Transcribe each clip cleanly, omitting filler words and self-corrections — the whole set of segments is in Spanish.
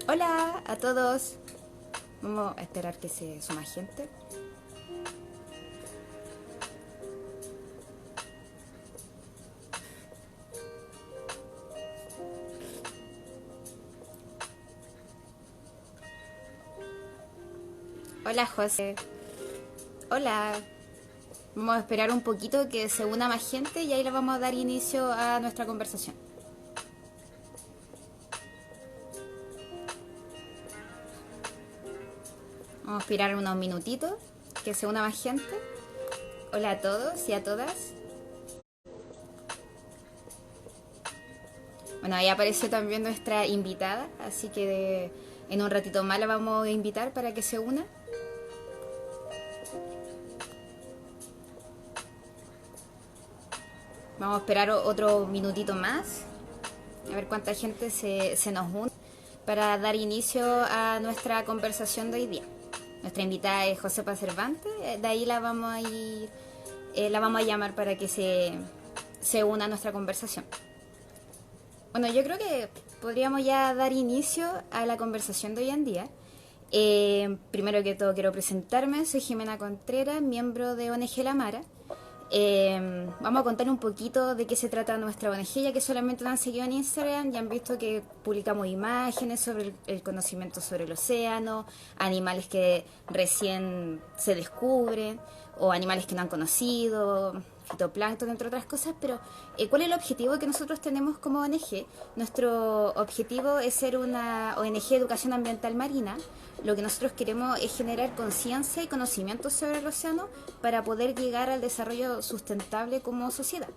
Hola a todos. Vamos a esperar que se suma gente. Hola José. Hola. Vamos a esperar un poquito que se una más gente y ahí le vamos a dar inicio a nuestra conversación. Vamos a esperar unos minutitos que se una más gente. Hola a todos y a todas. Bueno, ahí apareció también nuestra invitada, así que en un ratito más la vamos a invitar para que se una. Vamos a esperar otro minutito más, a ver cuánta gente se nos une para dar inicio a nuestra conversación de hoy día. Nuestra invitada es Josefa Cervantes, de ahí la vamos a ir, la vamos a llamar para que se una a nuestra conversación. Bueno, yo creo que podríamos ya dar inicio a la conversación de hoy en día. Primero que todo quiero presentarme, soy Jimena Contreras, miembro de ONG La Mara. Vamos a contar un poquito de qué se trata nuestra ONG, ya que solamente nos han seguido en Instagram y han visto que publicamos imágenes sobre el conocimiento sobre el océano, animales que recién se descubren o animales que no han conocido, fitoplancton, entre otras cosas, pero ¿cuál es el objetivo que nosotros tenemos como ONG? Nuestro objetivo es ser una ONG de educación ambiental marina. Lo que nosotros queremos es generar conciencia y conocimiento sobre el océano para poder llegar al desarrollo sustentable como sociedad.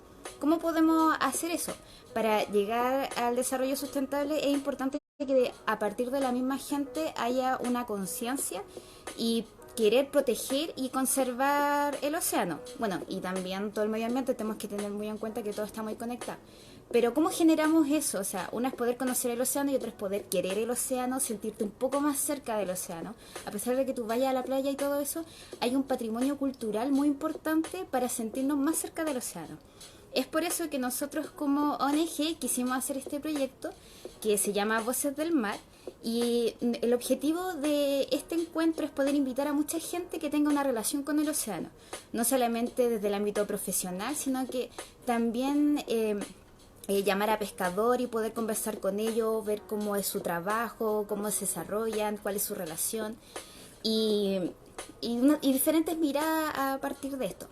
¿Cómo podemos hacer eso? Para llegar al desarrollo sustentable es importante que a partir de la misma gente haya una conciencia y querer proteger y conservar el océano. Bueno, y también todo el medio ambiente tenemos que tener muy en cuenta que todo está muy conectado. Pero ¿cómo generamos eso? O sea, una es poder conocer el océano y otra es poder querer el océano, sentirte un poco más cerca del océano. A pesar de que tú vayas a la playa y todo eso, hay un patrimonio cultural muy importante para sentirnos más cerca del océano. Es por eso que nosotros como ONG quisimos hacer este proyecto que se llama Voces del Mar y el objetivo de este encuentro es poder invitar a mucha gente que tenga una relación con el océano, no solamente desde el ámbito profesional, sino que también llamar a pescador y poder conversar con ellos, ver cómo es su trabajo, cómo se desarrollan, cuál es su relación y, y diferentes miradas a partir de esto.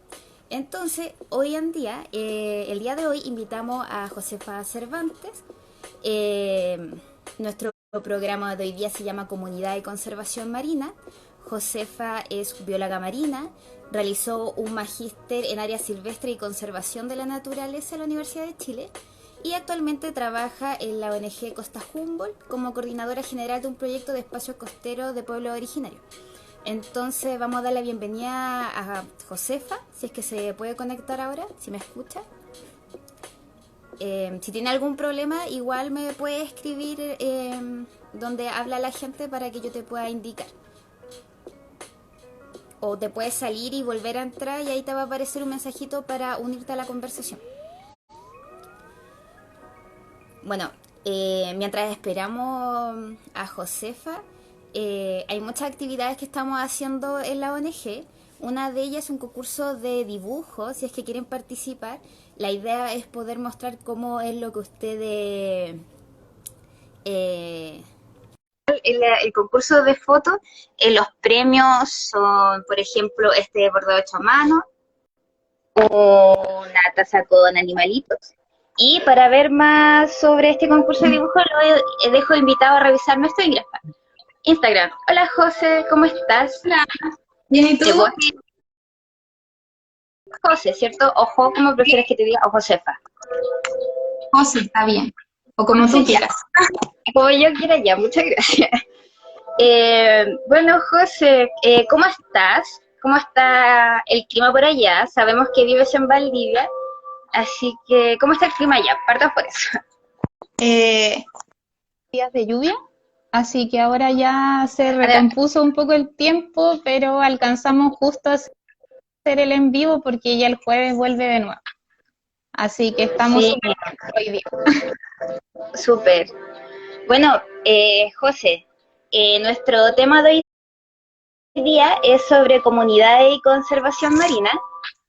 Entonces, hoy en día, el día de hoy, invitamos a Josefa Cervantes. Nuestro programa de hoy día se llama Comunidad de Conservación Marina. Josefa es bióloga marina, realizó un magíster en área silvestre y conservación de la naturaleza en la Universidad de Chile y actualmente trabaja en la ONG Costa Humboldt como coordinadora general de un proyecto de espacios costeros de pueblos originarios. Entonces vamos a dar la bienvenida a Josefa, si es que se puede conectar ahora, si me escucha. Si tiene algún problema, igual me puede escribir donde habla la gente para que yo te pueda indicar. O te puedes salir y volver a entrar y ahí te va a aparecer un mensajito para unirte a la conversación. Bueno, mientras esperamos a Josefa, hay muchas actividades que estamos haciendo en la ONG. Una de ellas es un concurso de dibujo, si es que quieren participar. La idea es poder mostrar cómo es lo que ustedes... el concurso de fotos, los premios son, por ejemplo, este bordado hecho a mano, una taza con animalitos. Y para ver más sobre este concurso de dibujo, lo dejo invitado a revisar nuestro Instagram. Hola José, ¿cómo estás? Hola, bien, ¿y tú? Te voy a decir José, ¿cierto? Ojo, ¿cómo prefieres que te diga? O Josefa. José, está bien. O como tú Ya, quieras. como yo quiera ya, muchas gracias. Bueno, José, ¿cómo estás? ¿Cómo está el clima por allá? Sabemos que vives en Valdivia, así que, ¿cómo está el clima allá? Partamos por eso. Eh, días de lluvia, así que ahora ya se recompuso un poco el tiempo, pero alcanzamos justo a hacer el en vivo porque ya el jueves vuelve de nuevo. Así que estamos Sí, súper hoy día. súper. Bueno, José, nuestro tema de hoy día es sobre comunidades y conservación marina.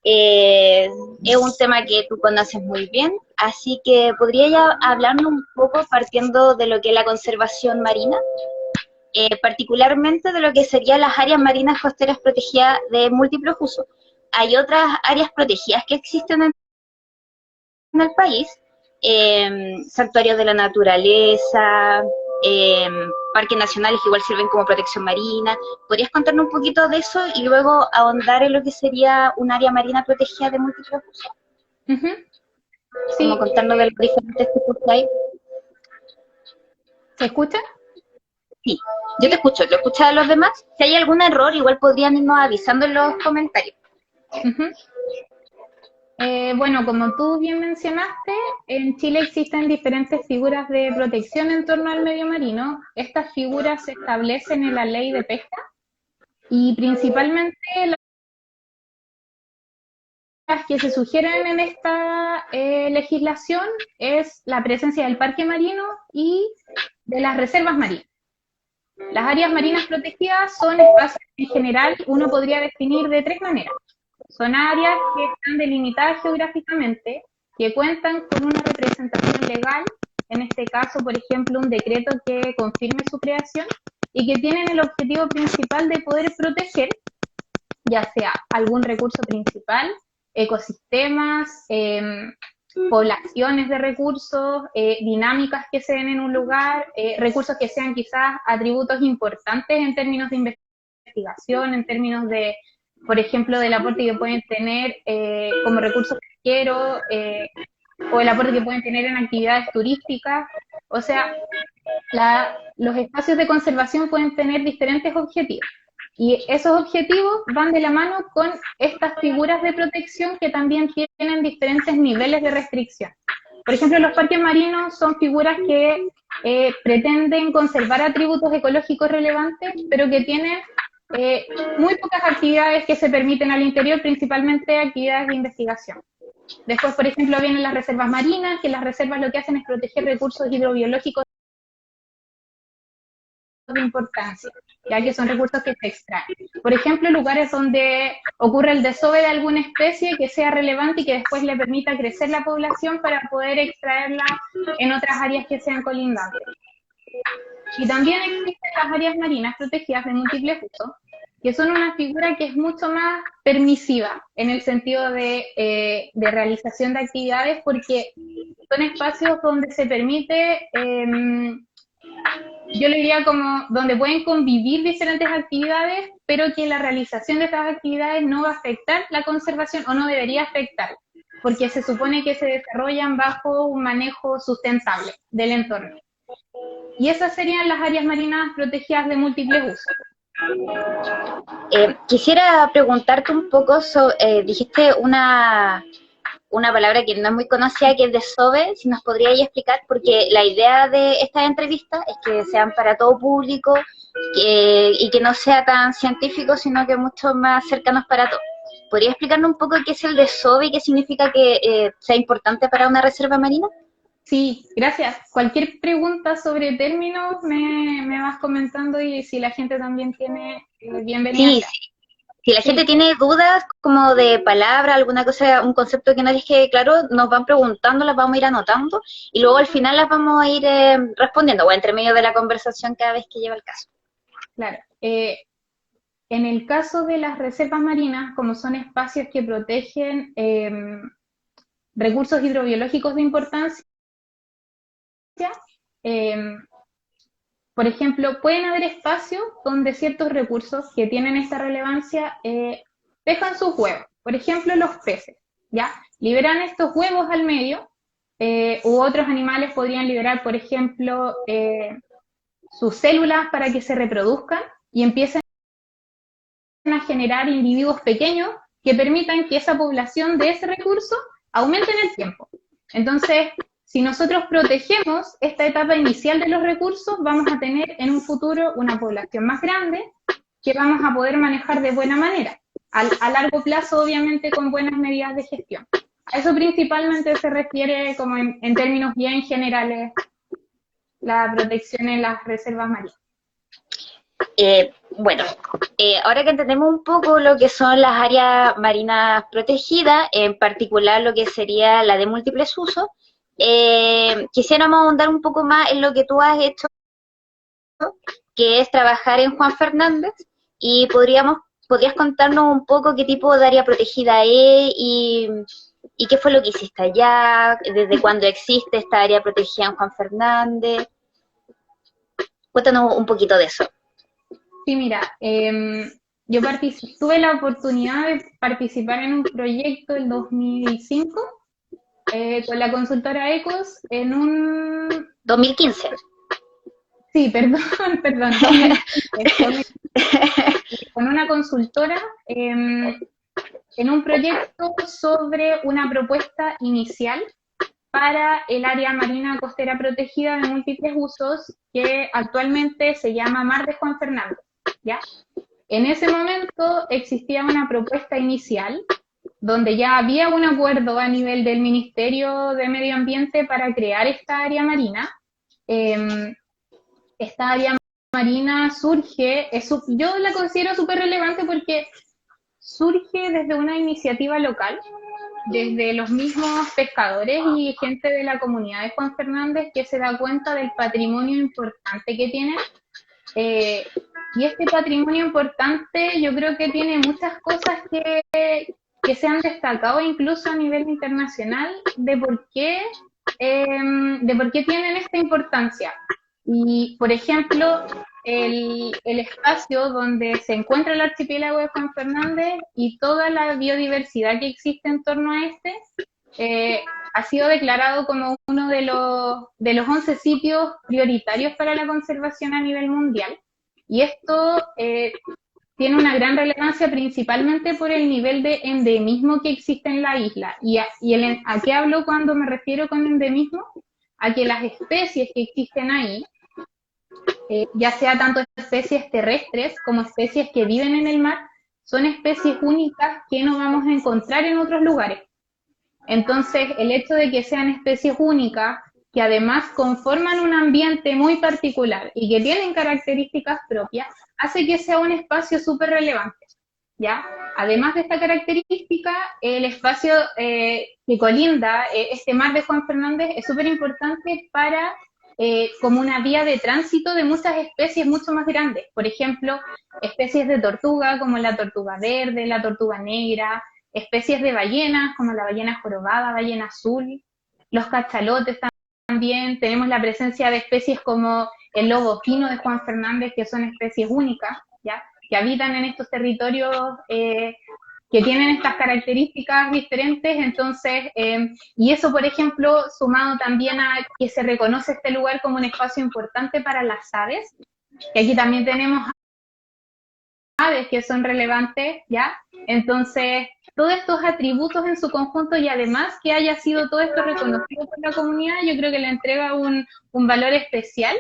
Eh, es un tema que tú conoces muy bien, así que podría ya hablarnos un poco partiendo de lo que es la conservación marina, particularmente de lo que serían las áreas marinas costeras protegidas de múltiples usos. Hay otras áreas protegidas que existen en el país, santuarios de la naturaleza, eh, parques nacionales que igual sirven como protección marina. ¿Podrías contarnos un poquito de eso y luego ahondar en lo que sería un área marina protegida de múltiples usos? Ujú. Como Sí, contarnos de los diferentes tipos que hay. ¿se escucha? Sí, yo te escucho, ¿lo escuchas a los demás? Si hay algún error, igual podrían irnos avisando en los comentarios. Ujú. Bueno, como tú bien mencionaste, en Chile existen diferentes figuras de protección en torno al medio marino. Estas figuras se establecen en la ley de pesca y principalmente las que se sugieren en esta legislación es la presencia del parque marino y de las reservas marinas. Las áreas marinas protegidas son espacios que en general uno podría definir de tres maneras. Son áreas que están delimitadas geográficamente, que cuentan con una representación legal, en este caso, por ejemplo, un decreto que confirme su creación, y que tienen el objetivo principal de poder proteger, ya sea algún recurso principal, ecosistemas, poblaciones de recursos, dinámicas que se den en un lugar, recursos que sean quizás atributos importantes en términos de investigación, en términos de, por ejemplo, del aporte que pueden tener como recursos pesqueros, o el aporte que pueden tener en actividades turísticas. O sea, los espacios de conservación pueden tener diferentes objetivos. Y esos objetivos van de la mano con estas figuras de protección que también tienen diferentes niveles de restricción. Por ejemplo, los parques marinos son figuras que pretenden conservar atributos ecológicos relevantes, pero que tienen muy pocas actividades que se permiten al interior, principalmente actividades de investigación. Después, por ejemplo, vienen las reservas marinas, que las reservas lo que hacen es proteger recursos hidrobiológicos de importancia, ya que son recursos que se extraen. Por ejemplo, lugares donde ocurre el desove de alguna especie que sea relevante y que después le permita crecer la población para poder extraerla en otras áreas que sean colindantes. Y también existen las áreas marinas protegidas de múltiples usos, que son una figura que es mucho más permisiva en el sentido de realización de actividades, porque son espacios donde se permite yo le diría como donde pueden convivir diferentes actividades, pero que la realización de estas actividades no va a afectar la conservación o no debería afectar, porque se supone que se desarrollan bajo un manejo sustentable del entorno. Y esas serían las áreas marinas protegidas de múltiples usos. Quisiera preguntarte un poco, dijiste una palabra que no es muy conocida, que es desove, si nos podríais explicar, porque la idea de estas entrevistas es que sean para todo público y que no sea tan científico, sino que mucho más cercanos para todos. ¿Podría explicarnos un poco qué es el desove y qué significa que sea importante para una reserva marina? Sí, gracias. Cualquier pregunta sobre términos me vas comentando y si la gente también tiene, bienvenida Sí, sea. si la gente Sí, tiene dudas como de palabra, alguna cosa, un concepto que no les quede claro, nos van preguntando, las vamos a ir anotando y luego al final las vamos a ir respondiendo o entre medio de la conversación cada vez que lleva el caso. claro. En el caso de las reservas marinas, como son espacios que protegen recursos hidrobiológicos de importancia, eh, por ejemplo, pueden haber espacios donde ciertos recursos que tienen esta relevancia dejan sus huevos. Por ejemplo, los peces, ¿ya? Liberan estos huevos al medio, u otros animales podrían liberar, por ejemplo, sus células para que se reproduzcan y empiecen a generar individuos pequeños que permitan que esa población de ese recurso aumente en el tiempo. Entonces, si nosotros protegemos esta etapa inicial de los recursos, vamos a tener en un futuro una población más grande que vamos a poder manejar de buena manera, a largo plazo obviamente con buenas medidas de gestión. A eso principalmente se refiere como en términos bien generales la protección en las reservas marinas. Bueno, ahora que entendemos un poco lo que son las áreas marinas protegidas, en particular lo que sería la de múltiples usos, quisiéramos ahondar un poco más en lo que tú has hecho, que es trabajar en Juan Fernández, y podrías contarnos un poco qué tipo de área protegida es y qué fue lo que hiciste allá, desde cuándo existe esta área protegida en Juan Fernández. Cuéntanos un poquito de eso. Sí, mira, yo tuve la oportunidad de participar en un proyecto en 2005 con la consultora ECOS en un... 2015. Sí, perdón, perdón, 2015, con una consultora en un proyecto sobre una propuesta inicial para el área marina costera protegida de múltiples usos que actualmente se llama Mar de Juan Fernández, ¿ya? En ese momento existía una propuesta inicial donde ya había un acuerdo a nivel del Ministerio de Medio Ambiente para crear esta área marina. Esta área marina surge, yo la considero súper relevante porque surge desde una iniciativa local, desde los mismos pescadores y gente de la comunidad de Juan Fernández que se da cuenta del patrimonio importante que tiene. Y este patrimonio importante yo creo que tiene muchas cosas que se han destacado incluso a nivel internacional de por qué tienen esta importancia. Y, por ejemplo, el espacio donde se encuentra el archipiélago de Juan Fernández y toda la biodiversidad que existe en torno a este, ha sido declarado como uno de los 11 sitios prioritarios para la conservación a nivel mundial. Y esto tiene una gran relevancia principalmente por el nivel de endemismo que existe en la isla. ¿A qué hablo cuando me refiero con endemismo? A que las especies que existen ahí, ya sea tanto especies terrestres como especies que viven en el mar, son especies únicas que no vamos a encontrar en otros lugares. Entonces, el hecho de que sean especies únicas, que además conforman un ambiente muy particular y que tienen características propias, hace que sea un espacio súper relevante, ¿ya? Además de esta característica, el espacio que colinda este mar de Juan Fernández es súper importante para como una vía de tránsito de muchas especies mucho más grandes. Por ejemplo, especies de tortuga como la tortuga verde, la tortuga negra, especies de ballenas como la ballena jorobada, ballena azul, los cachalotes también. Tenemos la presencia de especies como el lobo fino de Juan Fernández, que son especies únicas, ¿ya? Que habitan en estos territorios que tienen estas características diferentes. Entonces, y eso, por ejemplo, sumado también a que se reconoce este lugar como un espacio importante para las aves, que aquí también tenemos aves que son relevantes, ¿ya? Entonces, todos estos atributos en su conjunto y además que haya sido todo esto reconocido por la comunidad, yo creo que le entrega un valor especial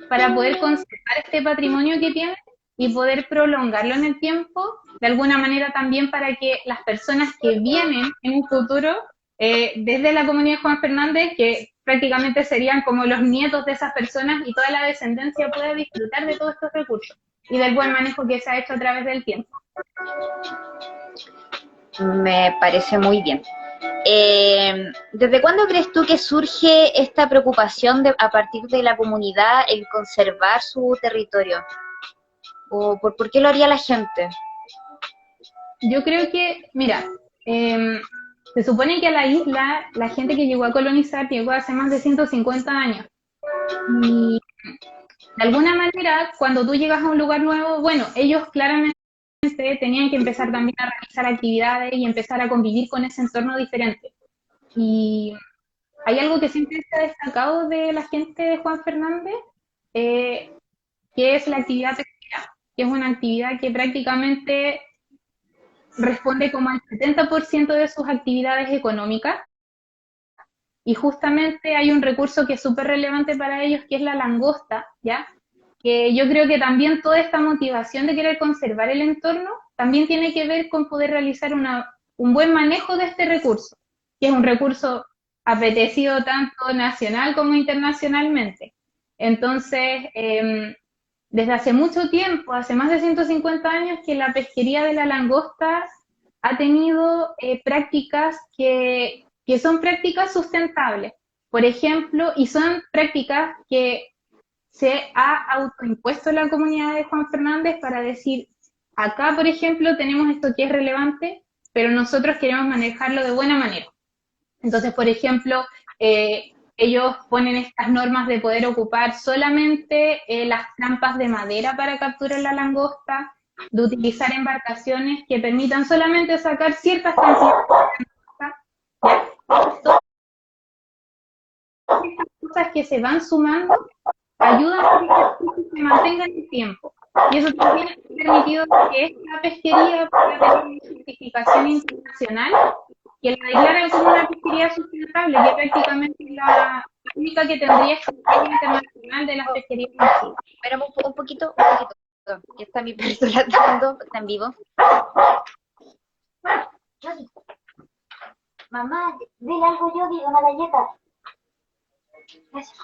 para poder conservar este patrimonio que tiene y poder prolongarlo en el tiempo, de alguna manera también para que las personas que vienen en un futuro, desde la comunidad de Juan Fernández, que prácticamente serían como los nietos de esas personas y toda la descendencia pueda disfrutar de todos estos recursos y del buen manejo que se ha hecho a través del tiempo. Me parece muy bien. ¿Desde cuándo crees tú que surge esta preocupación a partir de la comunidad en conservar su territorio? ¿O por qué lo haría la gente? Yo creo que, mira, se supone que a la isla, la gente que llegó a colonizar llegó hace más de 150 años. Y de alguna manera, cuando tú llegas a un lugar nuevo, bueno, ellos claramente tenían que empezar también a realizar actividades y empezar a convivir con ese entorno diferente. Y hay algo que siempre se ha destacado de la gente de Juan Fernández, que es la actividad pesquera, que es una actividad que prácticamente responde como al 70% de sus actividades económicas. Y justamente hay un recurso que es súper relevante para ellos, que es la langosta, ¿ya? Que yo creo que también toda esta motivación de querer conservar el entorno también tiene que ver con poder realizar un buen manejo de este recurso, que es un recurso apetecido tanto nacional como internacionalmente. Entonces, desde hace mucho tiempo, hace más de 150 años, que la pesquería de la langosta ha tenido prácticas que son prácticas sustentables. Por ejemplo, y son prácticas que se ha autoimpuesto la comunidad de Juan Fernández para decir, acá, por ejemplo, tenemos esto que es relevante, pero nosotros queremos manejarlo de buena manera. Entonces, por ejemplo, ellos ponen estas normas de poder ocupar solamente las trampas de madera para capturar la langosta, de utilizar embarcaciones que permitan solamente sacar ciertas cantidades de langosta. Todas estas cosas que se van sumando ayudan a que el ejercicio se mantenga en el tiempo. Y eso también ha permitido que esta pesquería pueda tener una certificación internacional que la declaran como una pesquería sustentable, que prácticamente es la única que tendría esta sello internacional de las pesquerías en Chile. Esperamos un poquito, que está mi perrito ladrando, está en vivo. Jody, mamá, dile algo a Jody, una galleta. Gracias.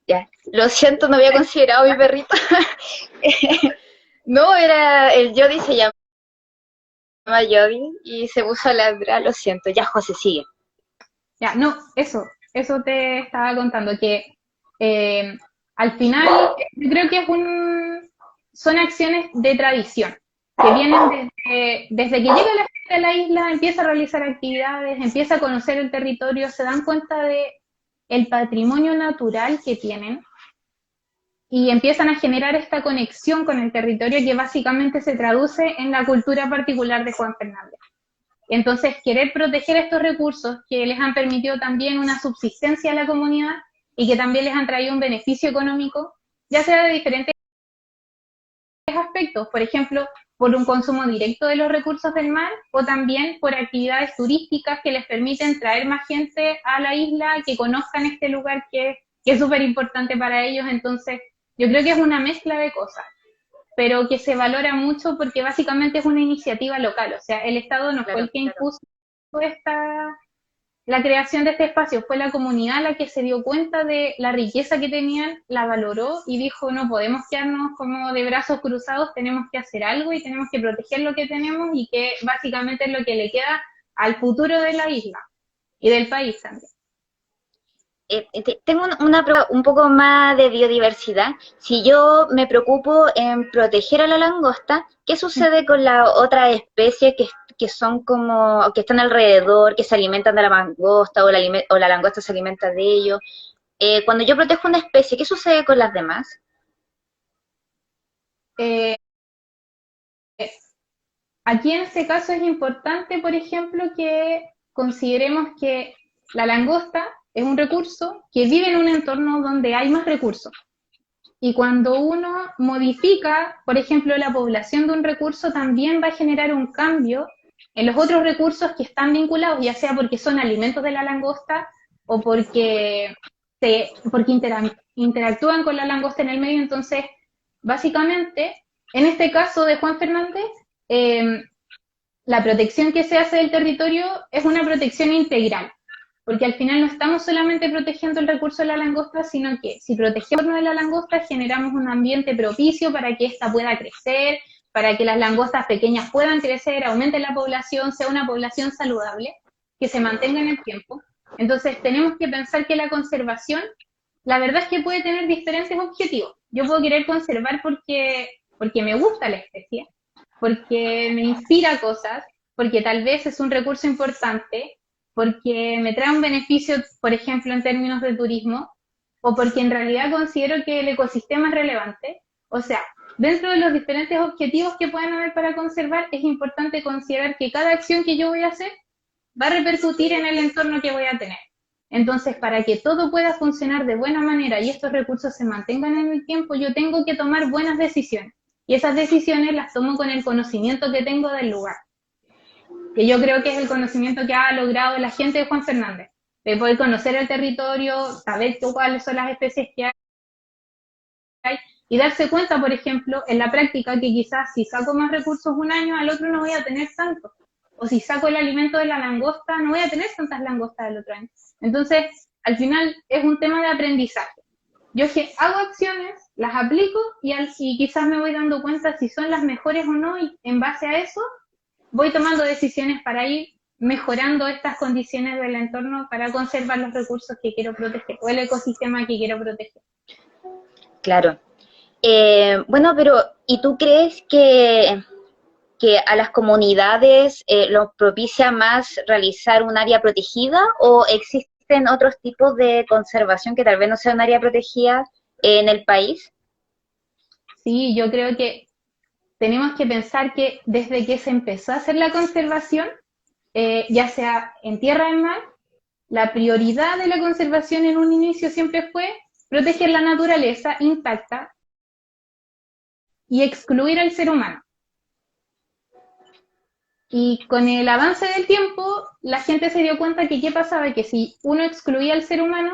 Ya, lo siento, no había considerado mi perrito. No, era el Jody, se llama Jody y se puso a ladrar, lo siento. Ya, José, sigue. Ya, no, eso te estaba contando, que al final yo creo que son acciones de tradición, que vienen desde que llega la gente a la isla, empieza a realizar actividades, empieza a conocer el territorio, se dan cuenta de el patrimonio natural que tienen y empiezan a generar esta conexión con el territorio que básicamente se traduce en la cultura particular de Juan Fernández. Entonces, querer proteger estos recursos que les han permitido también una subsistencia a la comunidad y que también les han traído un beneficio económico, ya sea de diferentes aspectos, por ejemplo, por un consumo directo de los recursos del mar o también por actividades turísticas que les permiten traer más gente a la isla, que conozcan este lugar que es súper importante para ellos. Entonces, yo creo que es una mezcla de cosas, pero que se valora mucho porque básicamente es una iniciativa local, o sea, el Estado no fue el que impuso la creación de este espacio, fue la comunidad la que se dio cuenta de la riqueza que tenían, la valoró y dijo, no podemos quedarnos como de brazos cruzados, tenemos que hacer algo y tenemos que proteger lo que tenemos y que básicamente es lo que le queda al futuro de la isla y del país también. Tengo una pregunta un poco más de biodiversidad. Si yo me preocupo en proteger a la langosta, ¿qué sucede con las otras especies que son como, que están alrededor, que se alimentan de la langosta o la langosta se alimenta de ellos? Cuando yo protejo una especie, ¿qué sucede con las demás? Aquí en este caso es importante, por ejemplo, que consideremos que la langosta es un recurso que vive en un entorno donde hay más recursos. Y cuando uno modifica, por ejemplo, la población de un recurso, también va a generar un cambio en los otros recursos que están vinculados, ya sea porque son alimentos de la langosta o porque interactúan con la langosta en el medio. Entonces, básicamente, en este caso de Juan Fernández, la protección que se hace del territorio es una protección integral, porque al final no estamos solamente protegiendo el recurso de la langosta, sino que si protegemos de la langosta generamos un ambiente propicio para que ésta pueda crecer, para que las langostas pequeñas puedan crecer, aumente la población, sea una población saludable, que se mantenga en el tiempo. Entonces tenemos que pensar que la conservación, la verdad es que puede tener diferentes objetivos. Yo puedo querer conservar porque me gusta la especie, porque me inspira cosas, porque tal vez es un recurso importante, porque me trae un beneficio, por ejemplo, en términos de turismo, o porque en realidad considero que el ecosistema es relevante. O sea, dentro de los diferentes objetivos que pueden haber para conservar, es importante considerar que cada acción que yo voy a hacer va a repercutir en el entorno que voy a tener. Entonces, para que todo pueda funcionar de buena manera y estos recursos se mantengan en el tiempo, yo tengo que tomar buenas decisiones. Y esas decisiones las tomo con el conocimiento que tengo del lugar, que yo creo que es el conocimiento que ha logrado la gente de Juan Fernández, de poder conocer el territorio, saber cuáles son las especies que hay, y darse cuenta, por ejemplo, en la práctica, que quizás si saco más recursos un año, al otro no voy a tener tanto. O si saco el alimento de la langosta, no voy a tener tantas langostas el otro año. Entonces, al final es un tema de aprendizaje. Yo hago acciones, las aplico y quizás me voy dando cuenta si son las mejores o no, y en base a eso voy tomando decisiones para ir mejorando estas condiciones del entorno para conservar los recursos que quiero proteger o el ecosistema que quiero proteger. Claro. Bueno, pero ¿y tú crees que a las comunidades los propicia más realizar un área protegida, o existen otros tipos de conservación que tal vez no sea un área protegida en el país? Sí, yo creo que tenemos que pensar que desde que se empezó a hacer la conservación, ya sea en tierra o en mar, la prioridad de la conservación en un inicio siempre fue proteger la naturaleza intacta y excluir al ser humano. Y con el avance del tiempo, la gente se dio cuenta que qué pasaba, que si uno excluía al ser humano,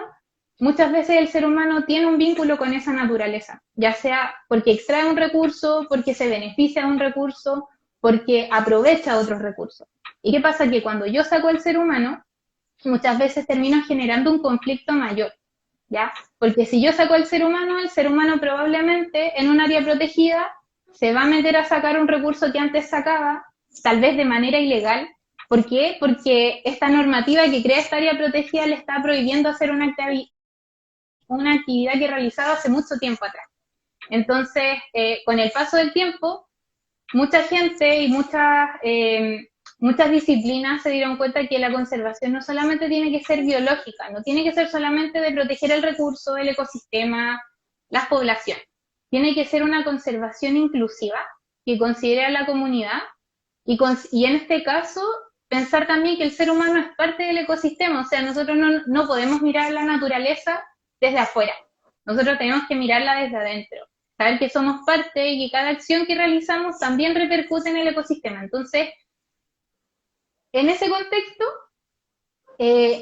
muchas veces el ser humano tiene un vínculo con esa naturaleza, ya sea porque extrae un recurso, porque se beneficia de un recurso, porque aprovecha otros recursos. ¿Y qué pasa? Que cuando yo saco al ser humano, muchas veces termino generando un conflicto mayor, ¿ya? Porque si yo saco al ser humano, el ser humano probablemente en un área protegida se va a meter a sacar un recurso que antes sacaba, tal vez de manera ilegal. ¿Por qué? Porque esta normativa que crea esta área protegida le está prohibiendo hacer una actividad que realizaba hace mucho tiempo atrás. Entonces, con el paso del tiempo, mucha gente y muchas disciplinas se dieron cuenta que la conservación no solamente tiene que ser biológica, no tiene que ser solamente de proteger el recurso, el ecosistema, las poblaciones. Tiene que ser una conservación inclusiva que considere a la comunidad y en este caso pensar también que el ser humano es parte del ecosistema, o sea, nosotros no podemos mirar la naturaleza desde afuera, nosotros tenemos que mirarla desde adentro, saber que somos parte y que cada acción que realizamos también repercute en el ecosistema. Entonces, en ese contexto,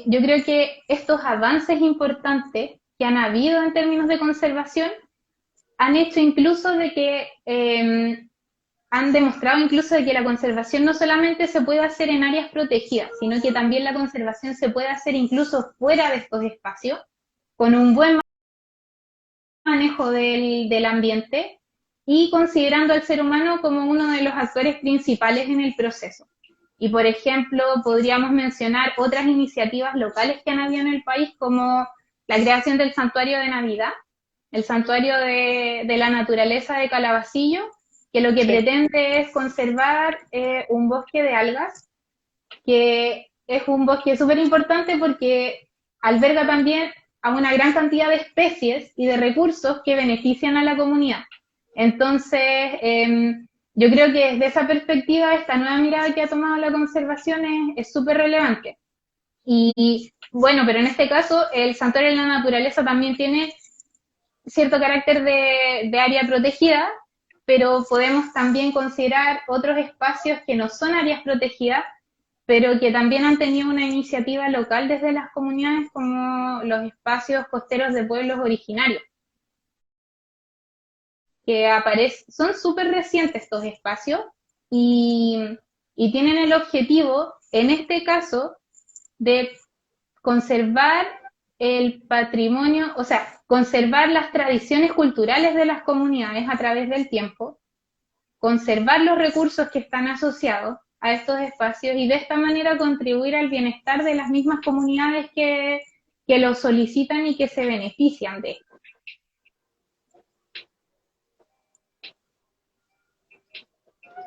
yo creo que estos avances importantes que han habido en términos de conservación han hecho incluso de que han demostrado incluso de que la conservación no solamente se puede hacer en áreas protegidas, sino que también la conservación se puede hacer incluso fuera de estos espacios, con un buen manejo del ambiente y considerando al ser humano como uno de los actores principales en el proceso. Y, por ejemplo, podríamos mencionar otras iniciativas locales que han habido en el país, como la creación del Santuario de Navidad, el Santuario de la Naturaleza de Calabacillo, que lo que pretende es conservar un bosque de algas, que es un bosque súper importante porque alberga también a una gran cantidad de especies y de recursos que benefician a la comunidad. Entonces, yo creo que desde esa perspectiva, esta nueva mirada que ha tomado la conservación es súper relevante. Y bueno, pero en este caso, el Santuario de la Naturaleza también tiene cierto carácter de área protegida, pero podemos también considerar otros espacios que no son áreas protegidas, pero que también han tenido una iniciativa local desde las comunidades, como los espacios costeros de pueblos originarios, que son súper recientes estos espacios y tienen el objetivo, en este caso, de conservar el patrimonio, o sea, conservar las tradiciones culturales de las comunidades a través del tiempo, conservar los recursos que están asociados a estos espacios y de esta manera contribuir al bienestar de las mismas comunidades que lo solicitan y que se benefician de esto.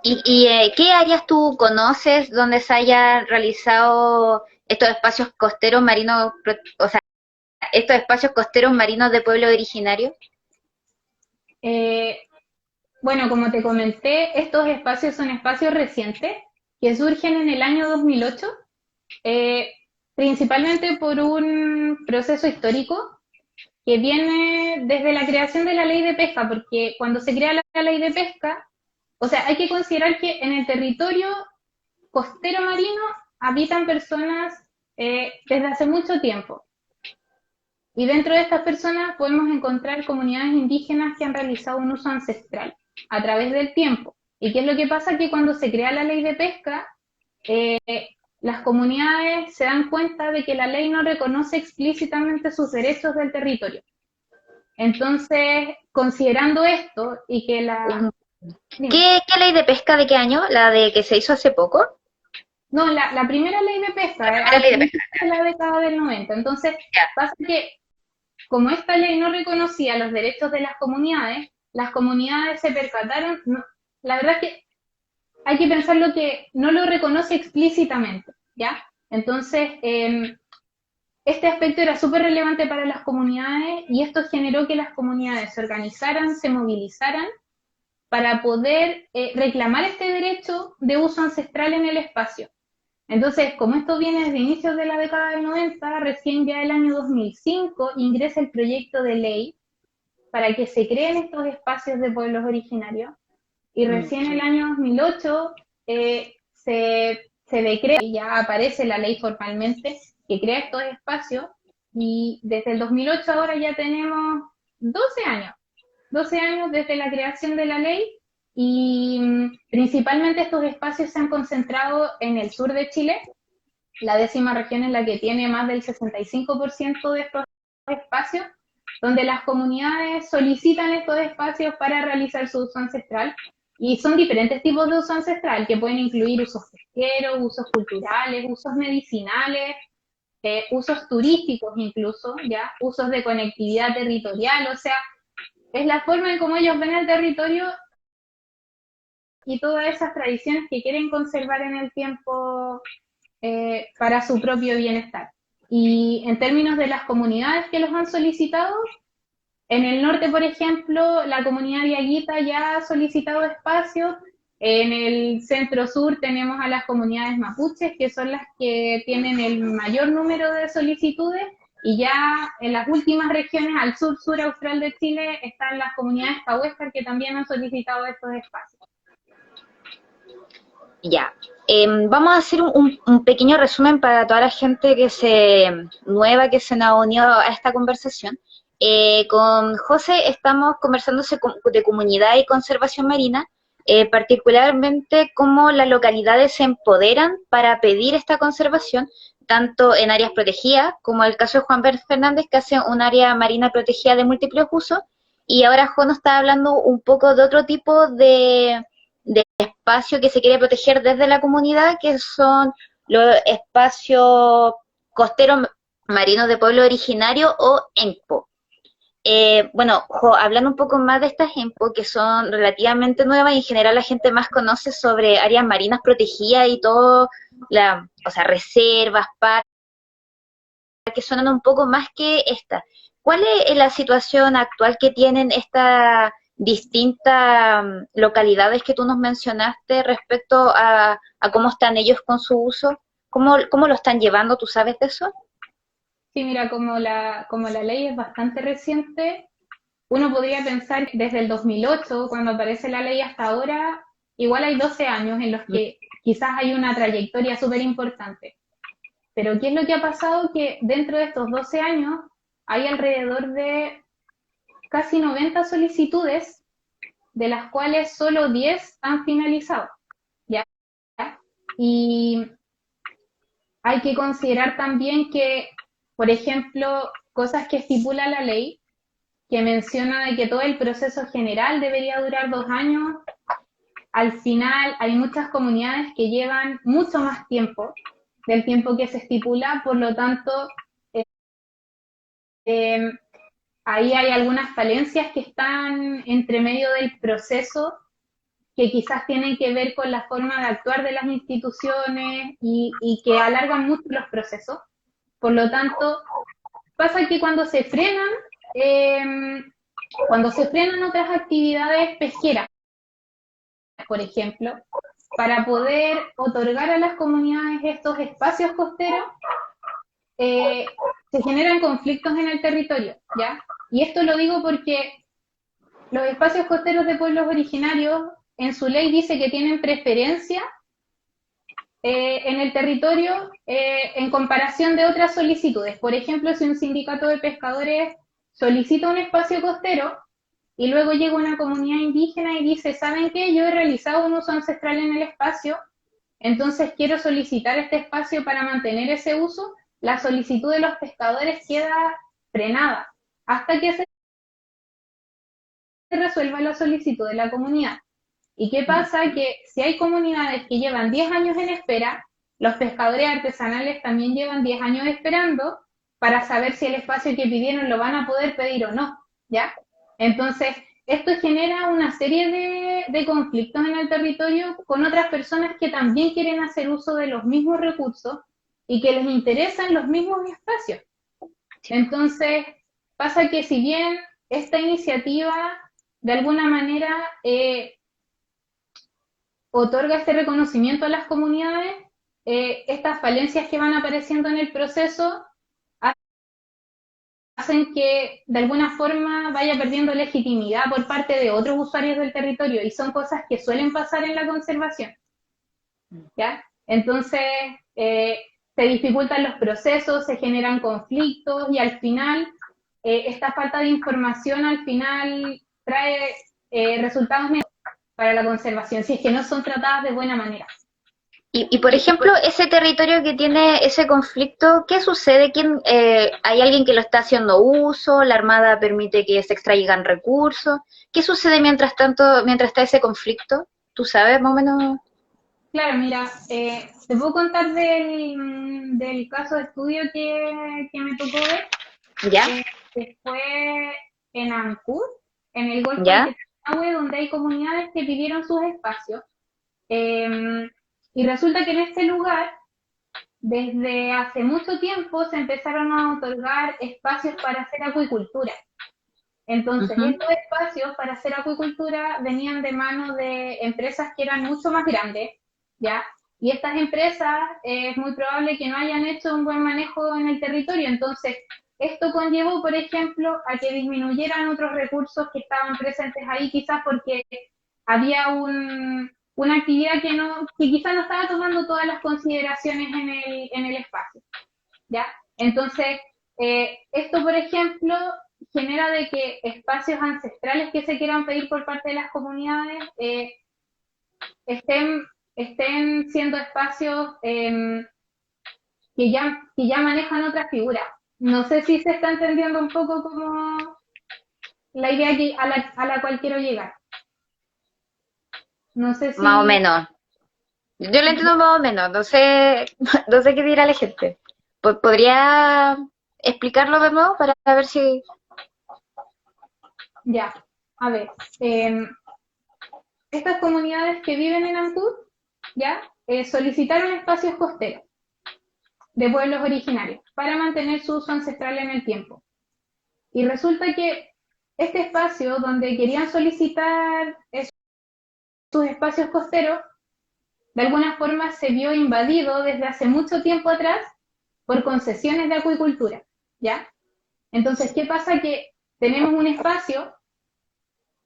¿Y qué áreas tú conoces donde se hayan realizado estos espacios costeros marinos, o sea, estos espacios costeros marinos de pueblo originario? Bueno, como te comenté, estos espacios son espacios recientes que surgen en el año 2008, principalmente por un proceso histórico que viene desde la creación de la ley de pesca, porque cuando se crea la ley de pesca, o sea, hay que considerar que en el territorio costero marino habitan personas desde hace mucho tiempo. Y dentro de estas personas podemos encontrar comunidades indígenas que han realizado un uso ancestral a través del tiempo. ¿Y qué es lo que pasa? Que cuando se crea la ley de pesca, las comunidades se dan cuenta de que la ley no reconoce explícitamente sus derechos del territorio. Entonces, considerando esto y que la... ¿Qué ley de pesca de qué año? ¿La de que se hizo hace poco? No, la primera ley de pesca, La primera ley de pesca. de la década del 90. Entonces, pasa que como esta ley no reconocía los derechos de las comunidades se percataron, la verdad es que hay que pensar lo que no lo reconoce explícitamente, ¿ya? Entonces, este aspecto era súper relevante para las comunidades y esto generó que las comunidades se organizaran, se movilizaran para poder reclamar este derecho de uso ancestral en el espacio. Entonces, como esto viene desde inicios de la década del 90, recién ya el año 2005 ingresa el proyecto de ley para que se creen estos espacios de pueblos originarios. Y recién el año 2008 se decreta y ya aparece la ley formalmente que crea estos espacios. Y desde el 2008 ahora ya tenemos 12 años desde la creación de la ley. Y principalmente estos espacios se han concentrado en el sur de Chile, la 10ª región en la que tiene más del 65% de estos espacios, donde las comunidades solicitan estos espacios para realizar su uso ancestral. Y son diferentes tipos de uso ancestral, que pueden incluir usos pesqueros, usos culturales, usos medicinales, usos turísticos incluso, ¿ya? Usos de conectividad territorial, o sea, es la forma en cómo ellos ven el territorio y todas esas tradiciones que quieren conservar en el tiempo para su propio bienestar. Y en términos de las comunidades que los han solicitado, en el norte, por ejemplo, la comunidad Diaguita ya ha solicitado espacios. En el centro-sur tenemos a las comunidades mapuches, que son las que tienen el mayor número de solicitudes, y ya en las últimas regiones, al sur austral de Chile, están las comunidades cahuéscar que también han solicitado estos espacios. Ya. Vamos a hacer un pequeño resumen para toda la gente que nueva que se nos ha unido a esta conversación. Con José estamos conversando de comunidad y conservación marina, particularmente cómo las localidades se empoderan para pedir esta conservación, tanto en áreas protegidas, como el caso de Juan Fernández, que hace un área marina protegida de múltiples usos, y ahora Juan nos está hablando un poco de otro tipo de espacio que se quiere proteger desde la comunidad, que son los espacios costeros marinos de pueblo originario o ENPO. Bueno, hablando un poco más de estas ENPO, que son relativamente nuevas y en general la gente más conoce sobre áreas marinas protegidas y todo, o sea, reservas, parques, que suenan un poco más que esta. ¿Cuál es la situación actual que tienen estas distintas localidades que tú nos mencionaste respecto a cómo están ellos con su uso? ¿Cómo lo están llevando? ¿Tú sabes de eso? Sí, mira, como la ley es bastante reciente, uno podría pensar que desde el 2008, cuando aparece la ley, hasta ahora, igual hay 12 años en los que quizás hay una trayectoria súper importante. Pero ¿qué es lo que ha pasado? Que dentro de estos 12 años hay alrededor de casi 90 solicitudes, de las cuales solo 10 han finalizado, ¿ya? Y hay que considerar también que, por ejemplo, cosas que estipula la ley, que menciona de que todo el proceso general debería durar 2 años, al final hay muchas comunidades que llevan mucho más tiempo del tiempo que se estipula, por lo tanto, ahí hay algunas falencias que están entre medio del proceso, que quizás tienen que ver con la forma de actuar de las instituciones y que alargan mucho los procesos. Por lo tanto, pasa que cuando se frenan otras actividades pesqueras, por ejemplo, para poder otorgar a las comunidades estos espacios costeros, se generan conflictos en el territorio, ¿ya? Y esto lo digo porque los espacios costeros de pueblos originarios, en su ley dice que tienen preferencia en el territorio en comparación de otras solicitudes. Por ejemplo, si un sindicato de pescadores solicita un espacio costero y luego llega una comunidad indígena y dice, ¿saben qué? Yo he realizado un uso ancestral en el espacio entonces quiero solicitar este espacio para mantener ese uso, la solicitud de los pescadores queda frenada hasta que se resuelva la solicitud de la comunidad. ¿Y qué pasa? Que si hay comunidades que llevan 10 años en espera, los pescadores artesanales también llevan 10 años esperando para saber si el espacio que pidieron lo van a poder pedir o no, ¿ya? Entonces, esto genera una serie de conflictos en el territorio con otras personas que también quieren hacer uso de los mismos recursos y que les interesan los mismos espacios. Entonces, pasa que si bien esta iniciativa de alguna manera otorga este reconocimiento a las comunidades, estas falencias que van apareciendo en el proceso hacen que de alguna forma vaya perdiendo legitimidad por parte de otros usuarios del territorio y son cosas que suelen pasar en la conservación, ¿ya? Entonces, se dificultan los procesos, se generan conflictos y al final, esta falta de información al final trae resultados negativos para la conservación, si es que no son tratadas de buena manera. Y por ejemplo, ese territorio que tiene ese conflicto, ¿qué sucede? ¿Hay alguien que lo está haciendo uso? ¿La Armada permite que se extraigan recursos? ¿Qué sucede mientras tanto, mientras está ese conflicto? ¿Tú sabes más o menos? Claro, mira, te puedo contar del caso de estudio que me tocó ver, ¿Ya? que fue en Ancud, en el Golfo ¿Ya? de Tetuanahue, donde hay comunidades que pidieron sus espacios. Y resulta que en este lugar, desde hace mucho tiempo, se empezaron a otorgar espacios para hacer acuicultura. Entonces, estos espacios para hacer acuicultura venían de mano de empresas que eran mucho más grandes, ¿ya? Y estas empresas es muy probable que no hayan hecho un buen manejo en el territorio. Entonces, esto conllevó, por ejemplo, a que disminuyeran otros recursos que estaban presentes ahí, quizás porque había una actividad que quizás no estaba tomando todas las consideraciones en el espacio, ¿ya? Entonces, esto, por ejemplo, genera de que espacios ancestrales que se quieran pedir por parte de las comunidades estén siendo espacios que ya manejan otras figuras. No sé si se está entendiendo un poco como la idea a la cual quiero llegar. No sé si... Más o menos. Yo lo entiendo más o menos, no sé, no sé qué dirá la gente. ¿Podría explicarlo de nuevo para ver si... Ya, a ver, estas comunidades que viven en Ancud, ya, solicitaron espacios costeros de pueblos originarios para mantener su uso ancestral en el tiempo. Y resulta que este espacio donde querían solicitar sus espacios costeros, de alguna forma se vio invadido desde hace mucho tiempo atrás por concesiones de acuicultura, ¿ya? Entonces, ¿qué pasa? Que tenemos un espacio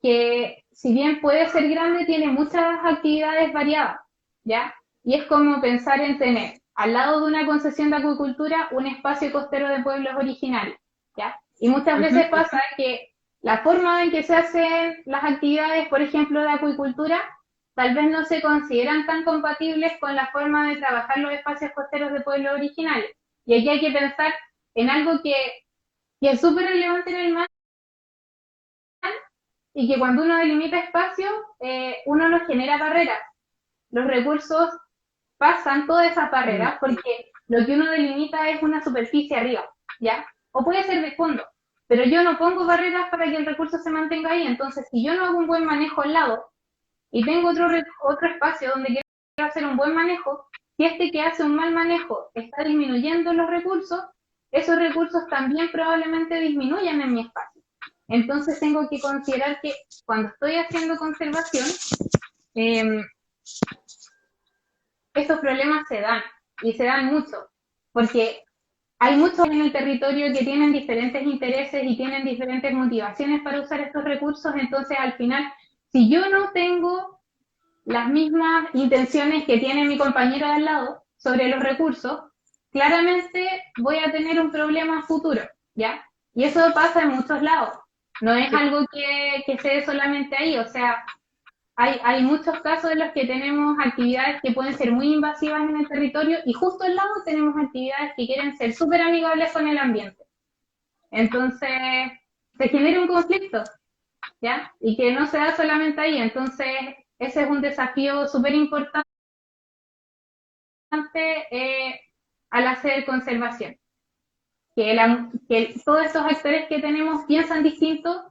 que, si bien puede ser grande, tiene muchas actividades variadas, ¿ya? Y es como pensar en tener al lado de una concesión de acuicultura un espacio costero de pueblos originarios, ¿ya? Y muchas veces pasa que la forma en que se hacen las actividades, por ejemplo, de acuicultura, tal vez no se consideran tan compatibles con la forma de trabajar los espacios costeros de pueblos originales. Y aquí hay que pensar en algo que es súper relevante en el mar y que cuando uno delimita espacios, uno no genera barreras. Los recursos pasan todas esas barreras porque lo que uno delimita es una superficie arriba, ¿ya? O puede ser de fondo, pero yo no pongo barreras para que el recurso se mantenga ahí. Entonces, si yo no hago un buen manejo al lado y tengo otro espacio donde quiero hacer un buen manejo, si este que hace un mal manejo está disminuyendo los recursos, esos recursos también probablemente disminuyan en mi espacio. Entonces tengo que considerar que cuando estoy haciendo conservación, estos problemas se dan, y se dan mucho, porque hay muchos en el territorio que tienen diferentes intereses y tienen diferentes motivaciones para usar estos recursos. Entonces al final, si yo no tengo las mismas intenciones que tiene mi compañero de al lado sobre los recursos, claramente voy a tener un problema futuro, ¿ya? Y eso pasa en muchos lados, no es algo que se dé solamente ahí. O sea, hay muchos casos en los que tenemos actividades que pueden ser muy invasivas en el territorio y justo al lado tenemos actividades que quieren ser súper amigables con el ambiente. Entonces, se genera un conflicto, ¿ya? Y que no se da solamente ahí. Entonces, ese es un desafío súper importante al hacer conservación. Que todos estos actores que tenemos piensan distinto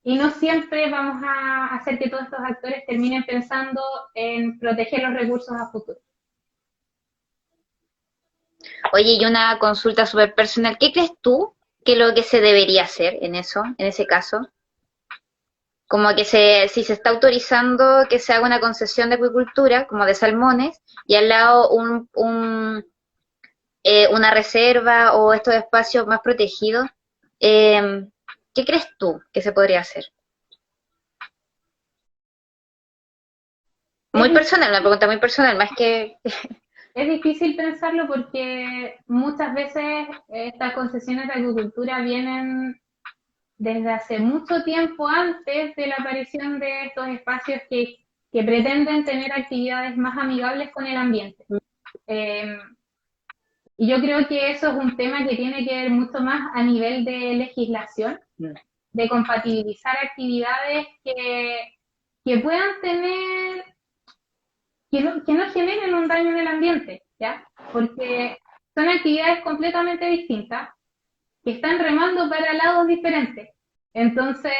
y no siempre vamos a hacer que todos estos actores terminen pensando en proteger los recursos a futuro. Oye, y una consulta súper personal. ¿Qué crees tú que es lo que se debería hacer en eso, en ese caso? Como que si se está autorizando que se haga una concesión de acuicultura, como de salmones, y al lado una reserva o estos espacios más protegidos, ¿qué crees tú que se podría hacer? Muy personal, una pregunta muy personal, más que... Es difícil pensarlo porque muchas veces estas concesiones de agricultura vienen desde hace mucho tiempo antes de la aparición de estos espacios que pretenden tener actividades más amigables con el ambiente. Y yo creo que eso es un tema que tiene que ver mucho más a nivel de legislación, de compatibilizar actividades que puedan tener, que no generen un daño en el ambiente, ¿ya? Porque son actividades completamente distintas que están remando para lados diferentes. Entonces,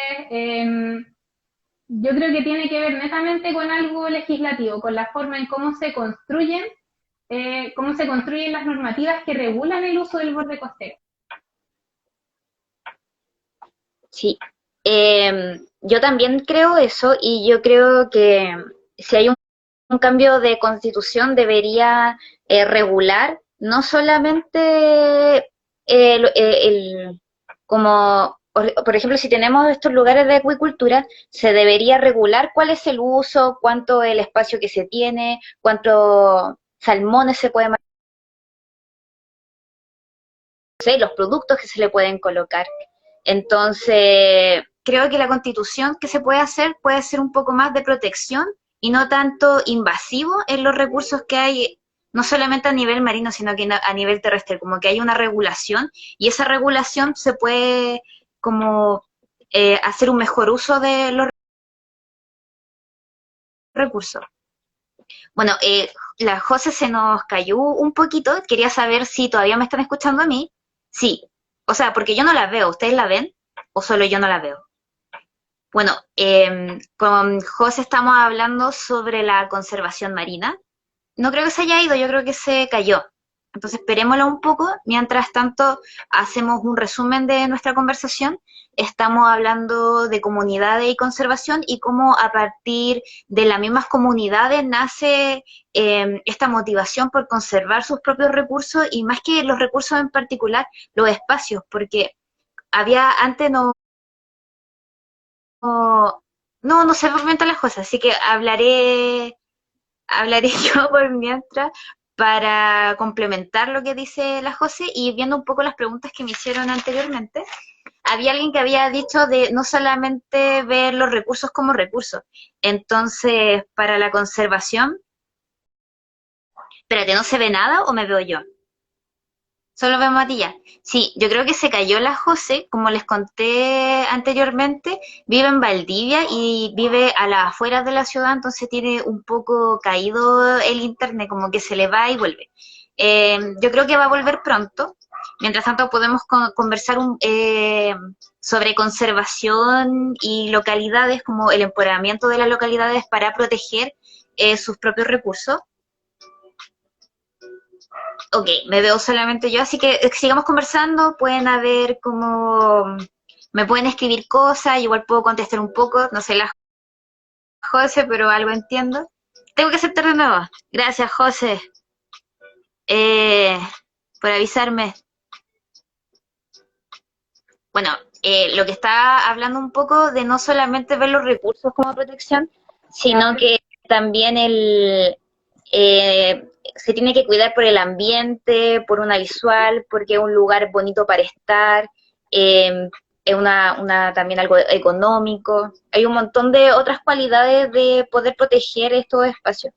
yo creo que tiene que ver netamente con algo legislativo, con la forma en cómo se construyen las normativas que regulan el uso del borde costero. Sí, yo también creo eso y yo creo que si hay un cambio de constitución debería regular no solamente como, por ejemplo, si tenemos estos lugares de acuicultura, se debería regular cuál es el uso, cuánto el espacio que se tiene, cuántos salmones se pueden hacer, los productos que se le pueden colocar. Entonces, creo que la constitución que se puede ser un poco más de protección y no tanto invasivo en los recursos que hay, no solamente a nivel marino, sino que a nivel terrestre, como que hay una regulación y esa regulación se puede como hacer un mejor uso de los recursos. Bueno, la José se nos cayó un poquito, quería saber si todavía me están escuchando a mí. Sí, o sea, porque yo no la veo, ¿ustedes la ven o solo yo no la veo? Bueno, con José estamos hablando sobre la conservación marina. No creo que se haya ido, yo creo que se cayó. Entonces, esperémoslo un poco. Mientras tanto, hacemos un resumen de nuestra conversación. Estamos hablando de comunidades y conservación y cómo a partir de las mismas comunidades nace esta motivación por conservar sus propios recursos y más que los recursos en particular, los espacios, porque antes no se comentan las cosas, así que hablaré yo por mientras para complementar lo que dice la José y viendo un poco las preguntas que me hicieron anteriormente. Había alguien que había dicho de no solamente ver los recursos como recursos. Entonces, para la conservación, espérate, ¿no se ve nada o me veo yo? Solo vemos a ti ya. Sí, yo creo que se cayó la José, como les conté anteriormente, vive en Valdivia y vive a las afueras de la ciudad, entonces tiene un poco caído el internet, como que se le va y vuelve. Yo creo que va a volver pronto. Mientras tanto podemos conversar sobre conservación y localidades, como el empoderamiento de las localidades para proteger sus propios recursos. Ok, me veo solamente yo, así que sigamos conversando, pueden haber como, me pueden escribir cosas, igual puedo contestar un poco, no sé la José, pero algo entiendo. Tengo que aceptar de nuevo. Gracias, José, eh, por avisarme. Bueno, lo que está hablando un poco de no solamente ver los recursos como protección, sino que también se tiene que cuidar por el ambiente, por una visual, porque es un lugar bonito para estar. es también algo económico. Hay un montón de otras cualidades de poder proteger estos espacios.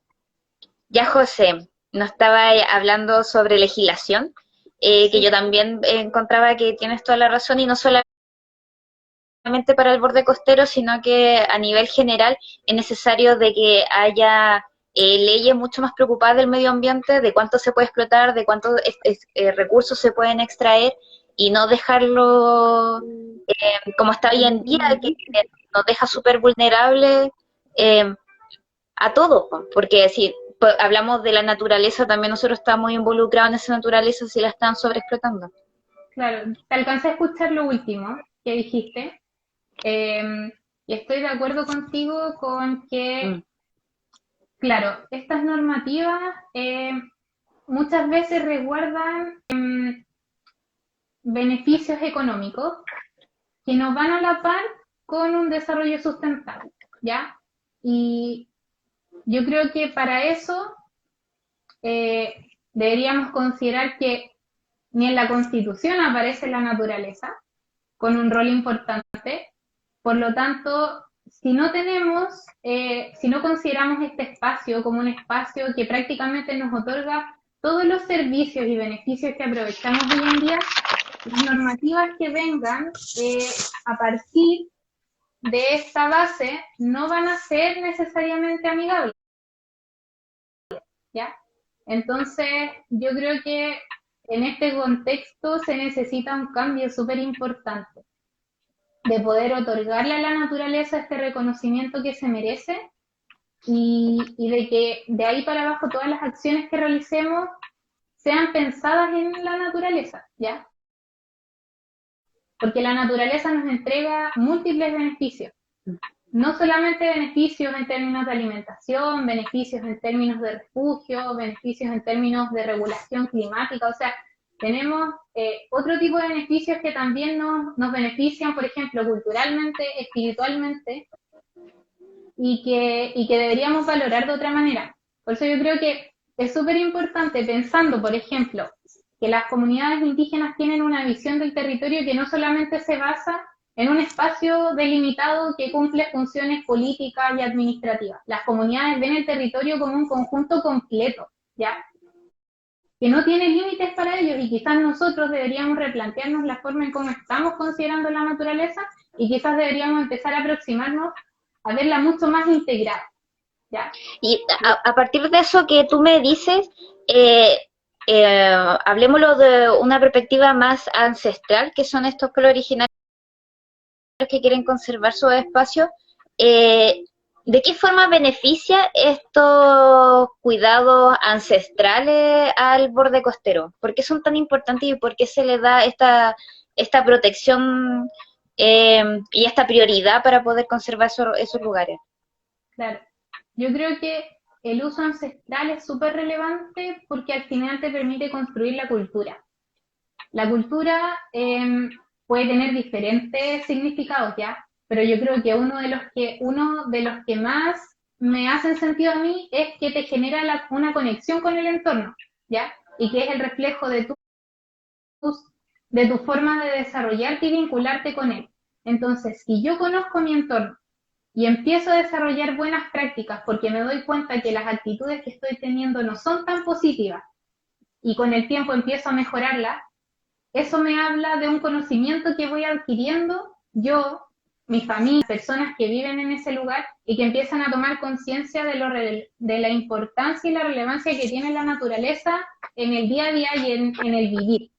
Ya José nos estaba hablando sobre legislación, que yo también encontraba que tienes toda la razón, y no solamente para el borde costero, sino que a nivel general es necesario de que haya leyes mucho más preocupadas del medio ambiente, de cuánto se puede explotar, de cuántos recursos se pueden extraer, y no dejarlo como está hoy en día, que nos deja súper vulnerables a todo, porque si hablamos de la naturaleza, también nosotros estamos involucrados en esa naturaleza si la están sobreexplotando. Claro, te alcancé a escuchar lo último que dijiste, y estoy de acuerdo contigo con que, claro, estas normativas muchas veces resguardan beneficios económicos que nos van a la par con un desarrollo sustentable, ¿ya? Y yo creo que para eso deberíamos considerar que ni en la Constitución aparece la naturaleza con un rol importante. Por lo tanto, si no consideramos este espacio como un espacio que prácticamente nos otorga todos los servicios y beneficios que aprovechamos hoy en día, las normativas que vengan a partir de esta base no van a ser necesariamente amigables, ¿ya? Entonces, yo creo que en este contexto se necesita un cambio súper importante de poder otorgarle a la naturaleza este reconocimiento que se merece, y de que de ahí para abajo todas las acciones que realicemos sean pensadas en la naturaleza, ¿ya? Porque la naturaleza nos entrega múltiples beneficios. No solamente beneficios en términos de alimentación, beneficios en términos de refugio, beneficios en términos de regulación climática, o sea, tenemos otro tipo de beneficios que también nos benefician, por ejemplo, culturalmente, espiritualmente, y que deberíamos valorar de otra manera. Por eso yo creo que es súper importante, pensando, por ejemplo, que las comunidades indígenas tienen una visión del territorio que no solamente se basa en un espacio delimitado que cumple funciones políticas y administrativas. Las comunidades ven el territorio como un conjunto completo, ¿ya? Que no tiene límites para ellos, y quizás nosotros deberíamos replantearnos la forma en cómo estamos considerando la naturaleza, y quizás deberíamos empezar a aproximarnos a verla mucho más integrada, ¿ya? Y a partir de eso que tú me dices, hablemoslo de una perspectiva más ancestral, que son estos pueblos originarios que quieren conservar sus espacios. ¿De qué forma beneficia estos cuidados ancestrales al borde costero? ¿Por qué son tan importantes y por qué se les da esta protección y esta prioridad para poder conservar esos lugares? Claro, yo creo que el uso ancestral es súper relevante porque al final te permite construir la cultura. La cultura puede tener diferentes significados, ¿ya? Pero yo creo que uno de los que más me hacen sentido a mí es que te genera una conexión con el entorno, ¿ya? Y que es el reflejo de tu forma de desarrollarte y vincularte con él. Entonces, si yo conozco mi entorno y empiezo a desarrollar buenas prácticas porque me doy cuenta que las actitudes que estoy teniendo no son tan positivas, y con el tiempo empiezo a mejorarlas, eso me habla de un conocimiento que voy adquiriendo yo, mi familia, personas que viven en ese lugar, y que empiezan a tomar conciencia de la importancia y la relevancia que tiene la naturaleza en el día a día y en el vivir,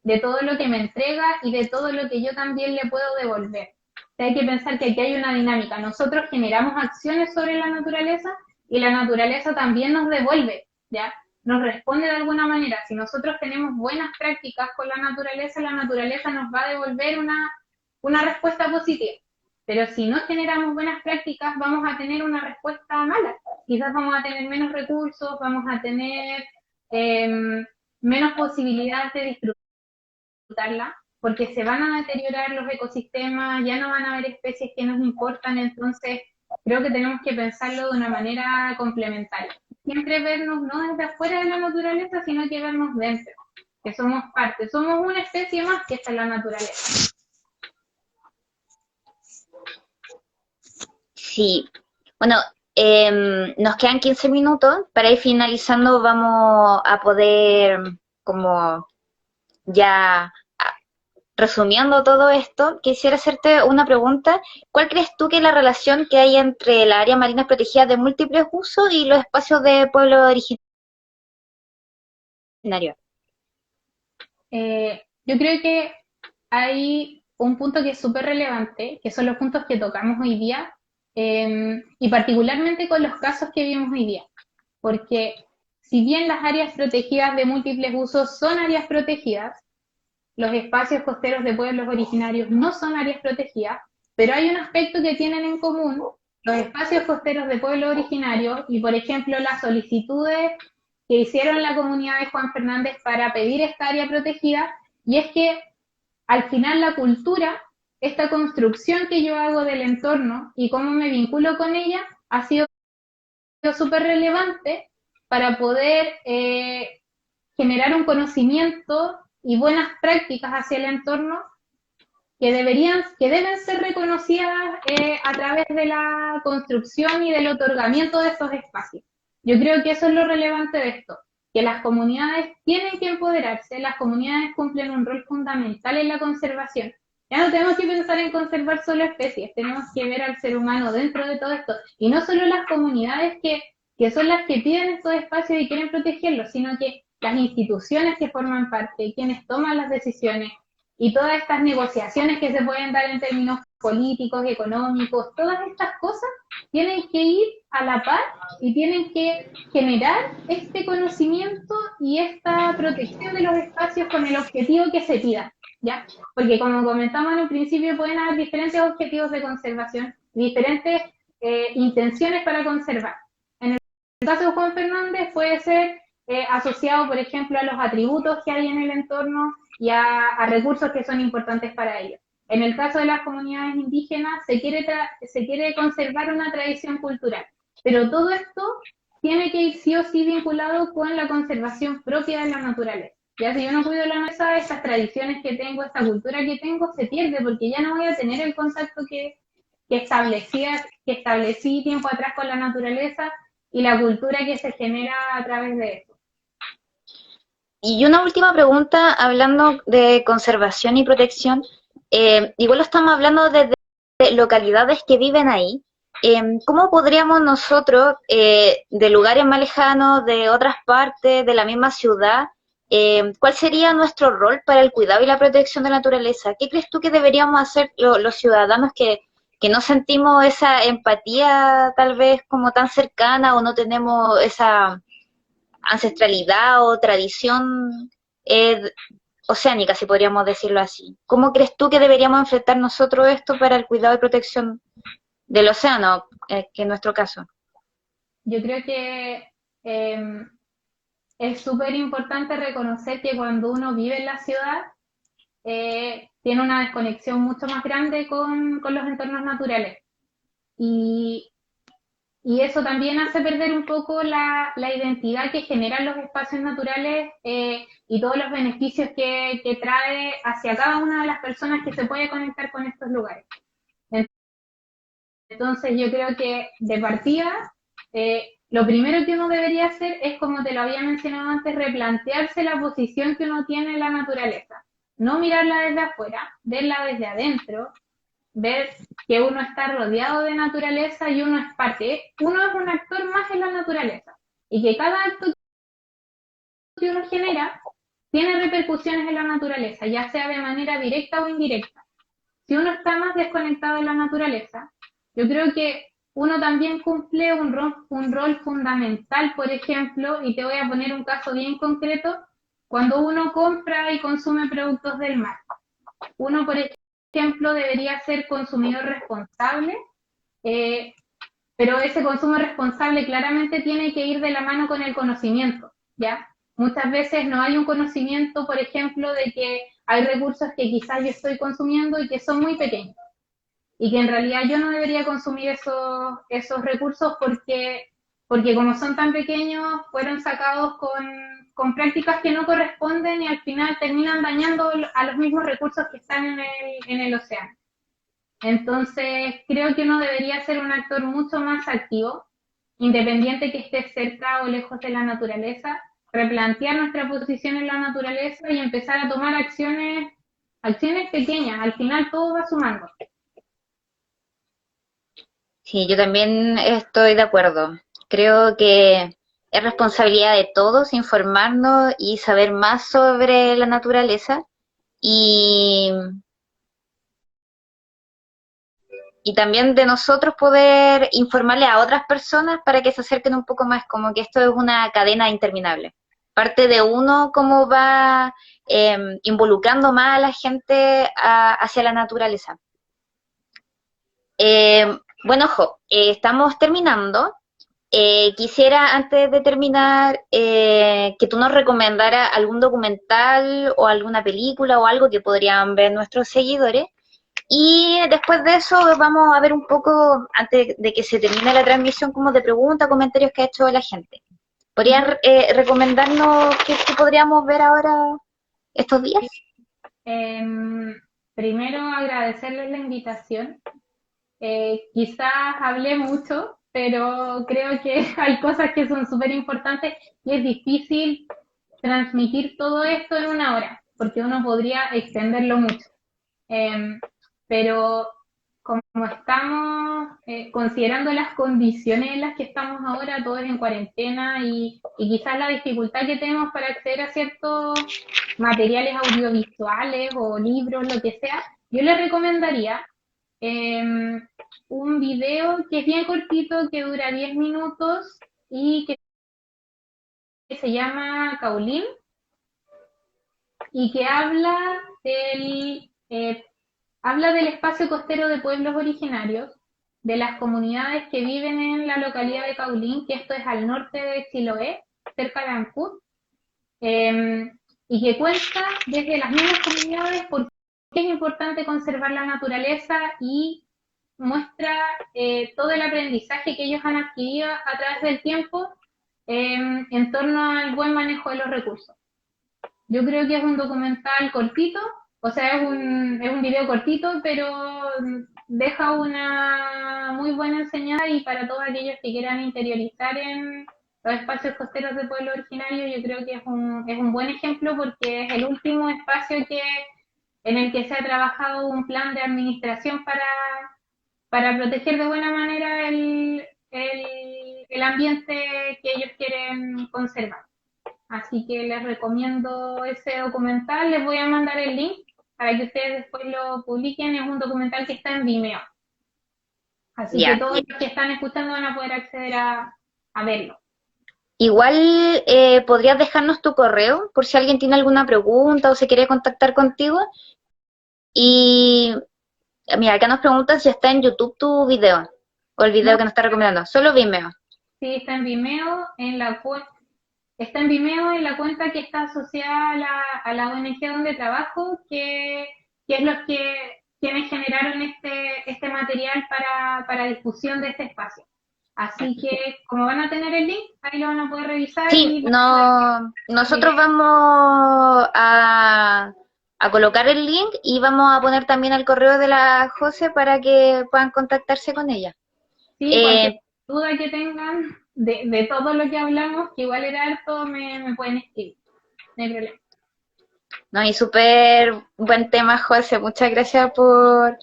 de todo lo que me entrega y de todo lo que yo también le puedo devolver. O sea, hay que pensar que aquí hay una dinámica. Nosotros generamos acciones sobre la naturaleza y la naturaleza también nos devuelve, ¿ya? Nos responde de alguna manera. Si nosotros tenemos buenas prácticas con la naturaleza nos va a devolver una respuesta positiva. Pero si no generamos buenas prácticas, vamos a tener una respuesta mala. Quizás vamos a tener menos recursos, vamos a tener menos posibilidades de disfrutarla, porque se van a deteriorar los ecosistemas, ya no van a haber especies que nos importan. Entonces creo que tenemos que pensarlo de una manera complementaria. Siempre vernos no desde afuera de la naturaleza, sino que vernos dentro, que somos parte, somos una especie más que está en la naturaleza. Sí, bueno, nos quedan 15 minutos. Para ir finalizando vamos a poder, como ya resumiendo todo esto, quisiera hacerte una pregunta. ¿Cuál crees tú que es la relación que hay entre las áreas marinas protegidas de múltiples usos y los espacios de pueblo originario? Yo creo que hay un punto que es súper relevante, que son los puntos que tocamos hoy día, y particularmente con los casos que vimos hoy día, porque si bien las áreas protegidas de múltiples usos son áreas protegidas, los espacios costeros de pueblos originarios no son áreas protegidas, pero hay un aspecto que tienen en común los espacios costeros de pueblos originarios y, por ejemplo, las solicitudes que hicieron la comunidad de Juan Fernández para pedir esta área protegida, y es que al final la cultura, esta construcción que yo hago del entorno y cómo me vinculo con ella, ha sido súper relevante para poder generar un conocimiento y buenas prácticas hacia el entorno que deben ser reconocidas a través de la construcción y del otorgamiento de estos espacios. Yo creo que eso es lo relevante de esto, que las comunidades tienen que empoderarse, las comunidades cumplen un rol fundamental en la conservación. Ya no tenemos que pensar en conservar solo especies, tenemos que ver al ser humano dentro de todo esto, y no solo las comunidades que son las que piden estos espacios y quieren protegerlos, sino que las instituciones que forman parte, quienes toman las decisiones, y todas estas negociaciones que se pueden dar en términos políticos, económicos, todas estas cosas tienen que ir a la par y tienen que generar este conocimiento y esta protección de los espacios con el objetivo que se pida, ¿ya? Porque como comentamos en un principio, pueden haber diferentes objetivos de conservación, diferentes intenciones para conservar. En el caso de Juan Fernández puede ser asociado, por ejemplo, a los atributos que hay en el entorno y a recursos que son importantes para ellos. En el caso de las comunidades indígenas, se quiere conservar una tradición cultural, pero todo esto tiene que ir sí o sí vinculado con la conservación propia de la naturaleza. Ya si yo no cuido la naturaleza, esas tradiciones que tengo, esta cultura que tengo, se pierde porque ya no voy a tener el contacto que establecí tiempo atrás con la naturaleza y la cultura que se genera a través de eso. Y una última pregunta, hablando de conservación y protección, igual lo estamos hablando desde localidades que viven ahí. ¿Cómo podríamos nosotros, de lugares más lejanos, de otras partes, de la misma ciudad, cuál sería nuestro rol para el cuidado y la protección de la naturaleza? ¿Qué crees tú que deberíamos hacer los ciudadanos que no sentimos esa empatía tal vez como tan cercana o no tenemos esa ancestralidad o tradición oceánica, si podríamos decirlo así? ¿Cómo crees tú que deberíamos enfrentar nosotros esto para el cuidado y protección del océano, que en nuestro caso? Yo creo que es súper importante reconocer que cuando uno vive en la ciudad, tiene una desconexión mucho más grande con los entornos naturales. Y, y eso también hace perder un poco la identidad que generan los espacios naturales y todos los beneficios que trae hacia cada una de las personas que se puede conectar con estos lugares. Entonces yo creo que de partida, lo primero que uno debería hacer es, como te lo había mencionado antes, replantearse la posición que uno tiene en la naturaleza. No mirarla desde afuera, verla desde adentro, ver que uno está rodeado de naturaleza y uno es parte. Uno es un actor más en la naturaleza. Y que cada acto que uno genera tiene repercusiones en la naturaleza, ya sea de manera directa o indirecta. Si uno está más desconectado de la naturaleza, yo creo que uno también cumple un rol fundamental, por ejemplo, y te voy a poner un caso bien concreto, cuando uno compra y consume productos del mar. Uno, por ejemplo, debería ser consumidor responsable, pero ese consumo responsable claramente tiene que ir de la mano con el conocimiento, ¿ya? Muchas veces no hay un conocimiento, por ejemplo, de que hay recursos que quizás yo estoy consumiendo y que son muy pequeños, y que en realidad yo no debería consumir esos recursos porque como son tan pequeños, fueron sacados con prácticas que no corresponden y al final terminan dañando a los mismos recursos que están en el océano. Entonces, creo que uno debería ser un actor mucho más activo, independiente que esté cerca o lejos de la naturaleza, replantear nuestra posición en la naturaleza y empezar a tomar acciones pequeñas. Al final todo va sumando. Sí, yo también estoy de acuerdo. Creo que es responsabilidad de todos informarnos y saber más sobre la naturaleza y, y también de nosotros poder informarle a otras personas para que se acerquen un poco más, como que esto es una cadena interminable. Parte de uno cómo va involucrando más a la gente hacia la naturaleza. Bueno, Jo, estamos terminando. Quisiera, antes de terminar, que tú nos recomendaras algún documental o alguna película o algo que podrían ver nuestros seguidores. Y después de eso vamos a ver un poco, antes de que se termine la transmisión, como de preguntas, comentarios que ha hecho la gente. ¿Podrías recomendarnos qué podríamos ver ahora estos días? Primero, agradecerles la invitación. Quizás hablé mucho, pero creo que hay cosas que son súper importantes y es difícil transmitir todo esto en una hora, porque uno podría extenderlo mucho. Eh, pero como estamos considerando las condiciones en las que estamos ahora, todos en cuarentena y quizás la dificultad que tenemos para acceder a ciertos materiales audiovisuales o libros, lo que sea, yo les recomendaría eh, un video que es bien cortito, que dura 10 minutos y que se llama Caulín y que habla del espacio costero de pueblos originarios, de las comunidades que viven en la localidad de Caulín, que esto es al norte de Chiloé, cerca de Ancud, eh, y que cuenta desde las mismas comunidades por qué es importante conservar la naturaleza y muestra todo el aprendizaje que ellos han adquirido a través del tiempo en torno al buen manejo de los recursos. Yo creo que es un documental cortito, o sea, es un video cortito, pero deja una muy buena enseñanza y para todos aquellos que quieran interiorizar en los espacios costeros de pueblo originario, yo creo que es un buen ejemplo porque es el último espacio en el que se ha trabajado un plan de administración para proteger de buena manera el ambiente que ellos quieren conservar. Así que les recomiendo ese documental. Les voy a mandar el link para que ustedes después lo publiquen. Es un documental que está en Vimeo. Así que Ya. todos los que están escuchando van a poder acceder a verlo. Igual podrías dejarnos tu correo por si alguien tiene alguna pregunta o se quiere contactar contigo. Y mira, acá nos preguntan si está en YouTube tu video o el video No, que nos está recomendando. Solo Vimeo. sí, está en Vimeo, está en Vimeo en la cuenta que está asociada a la ONG donde trabajo, que es los que quienes generaron este material para difusión de este espacio. Así que como van a tener el link, ahí lo van a poder revisar Sí, y van a poder no, nosotros vamos a colocar el link y vamos a poner también el correo de la José para que puedan contactarse con ella. sí, cualquier Eh, duda que tengan de todo lo que hablamos, que igual era harto, me pueden escribir. No hay problema. no, y súper buen tema, José. Muchas gracias por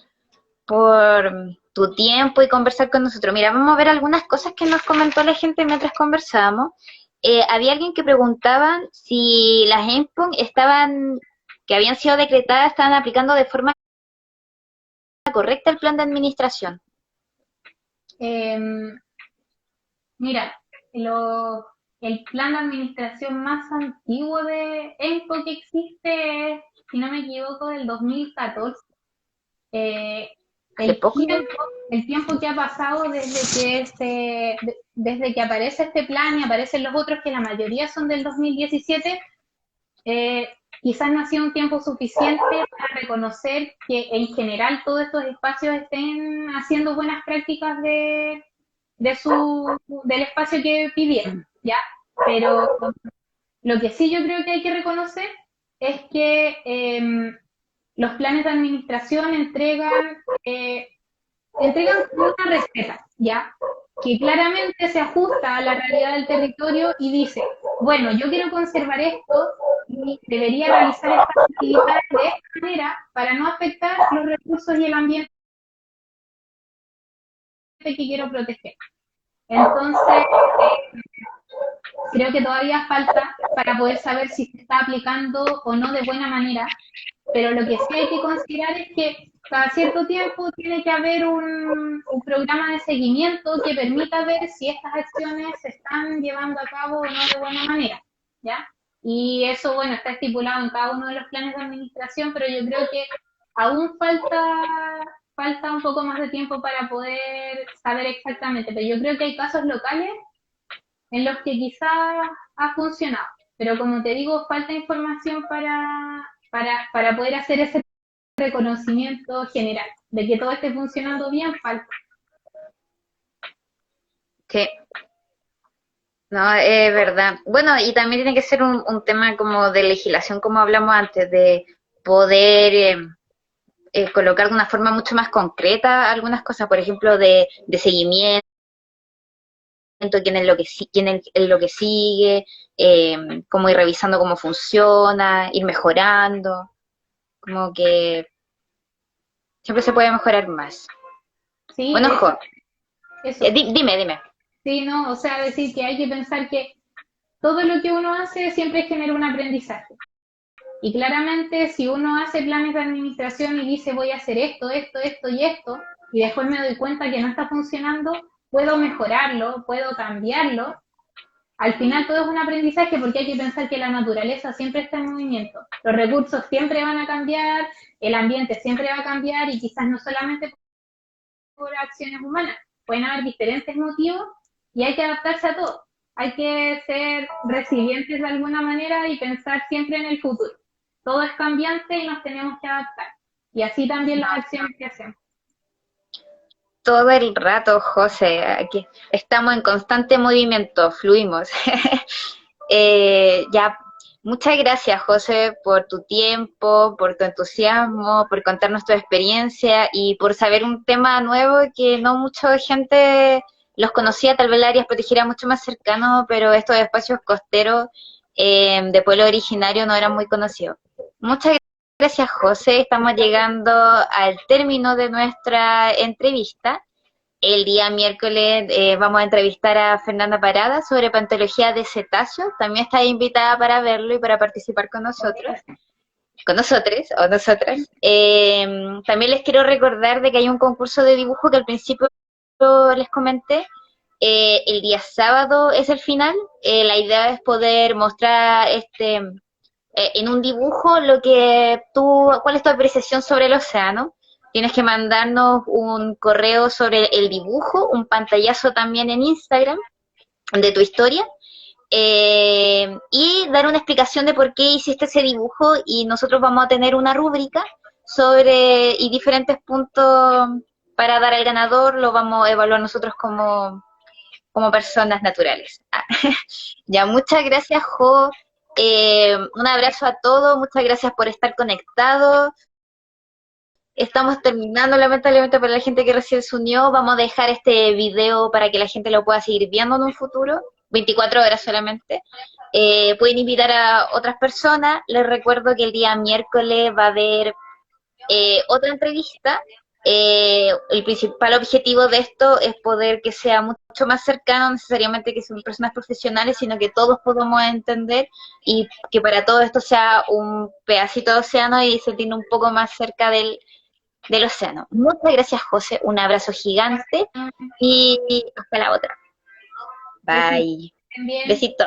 tu tiempo y conversar con nosotros. Mira, vamos a ver algunas cosas que nos comentó la gente mientras conversábamos. Había alguien que preguntaba si las ENPON que habían sido decretadas, estaban aplicando de forma correcta el plan de administración. Eh, Mira, el plan de administración más antiguo de ENCO que existe es, si no me equivoco, del 2014. Eh, Hace el poco. tiempo, el tiempo que ha pasado desde que aparece este plan y aparecen los otros, que la mayoría son del 2017, eh, quizás no ha sido un tiempo suficiente para reconocer que en general todos estos espacios estén haciendo buenas prácticas del espacio que pidieron, ¿ya? Pero lo que sí yo creo que hay que reconocer es que los planes de administración entregan una receta, ¿ya? Que claramente se ajusta a la realidad del territorio y dice, bueno, yo quiero conservar esto y debería realizar estas actividades de esta manera para no afectar los recursos y el ambiente que quiero proteger. Entonces, creo que todavía falta para poder saber si se está aplicando o no de buena manera, pero lo que sí hay que considerar es que cada cierto tiempo tiene que haber un programa de seguimiento que permita ver si estas acciones se están llevando a cabo o no de buena manera, ¿ya? Y eso, bueno, está estipulado en cada uno de los planes de administración, pero yo creo que aún falta un poco más de tiempo para poder saber exactamente, pero yo creo que hay casos locales en los que quizás ha funcionado, pero como te digo, falta información para poder hacer ese reconocimiento general de que todo esté funcionando bien, falta. Sí, no, es verdad. Bueno, y también tiene que ser un tema como de legislación, como hablamos antes, de poder colocar de una forma mucho más concreta algunas cosas, por ejemplo, de seguimiento, quién es lo que, quién es lo que sigue, cómo ir revisando cómo funciona, ir mejorando, como que siempre se puede mejorar más. Sí, Bueno, de hecho, Jo, eso. dime. Sí, no, o sea, decir que hay que pensar que todo lo que uno hace siempre genera un aprendizaje. Y claramente, si uno hace planes de administración y dice voy a hacer esto y esto, y después me doy cuenta que no está funcionando, puedo mejorarlo, puedo cambiarlo. Al final todo es un aprendizaje porque hay que pensar que la naturaleza siempre está en movimiento. Los recursos siempre van a cambiar, el ambiente siempre va a cambiar y quizás no solamente por acciones humanas, pueden haber diferentes motivos y hay que adaptarse a todo. Hay que ser resilientes de alguna manera y pensar siempre en el futuro. Todo es cambiante y nos tenemos que adaptar. Y así también las acciones que hacemos. todo el rato, José, aquí estamos en constante movimiento, fluimos. Ya, muchas gracias, José, por tu tiempo, por tu entusiasmo, por contarnos tu experiencia y por saber un tema nuevo que no mucha gente los conocía, tal vez el área protegida mucho más cercano, pero estos espacios costeros de pueblo originario no eran muy conocidos. Muchas gracias, José. Estamos llegando al término de nuestra entrevista. El día miércoles vamos a entrevistar a Fernanda Parada sobre pantología de cetáceos. También está invitada para verlo y para participar con nosotros o nosotras. También les quiero recordar de que hay un concurso de dibujo que al principio les comenté. El día sábado es el final. La idea es poder mostrar en un dibujo cuál es tu apreciación sobre el océano. Tienes que mandarnos un correo sobre el dibujo, un pantallazo también en Instagram de tu historia y dar una explicación de por qué hiciste ese dibujo y nosotros vamos a tener una rúbrica y diferentes puntos para dar al ganador, lo vamos a evaluar nosotros como personas naturales. Ya, muchas gracias, Jo. Un abrazo a todos, muchas gracias por estar conectados. Estamos terminando, lamentablemente, para la gente que recién se unió. Vamos a dejar este video para que la gente lo pueda seguir viendo en un futuro, 24 horas solamente. Pueden invitar a otras personas. Les recuerdo que el día miércoles va a haber otra entrevista. El principal objetivo de esto es poder que sea mucho más cercano, no necesariamente que sean personas profesionales, sino que todos podamos entender y que para todo esto sea un pedacito de océano y sentirnos un poco más cerca del océano. Muchas gracias, José. Un abrazo gigante y hasta la otra. Bye. Bien. Besitos.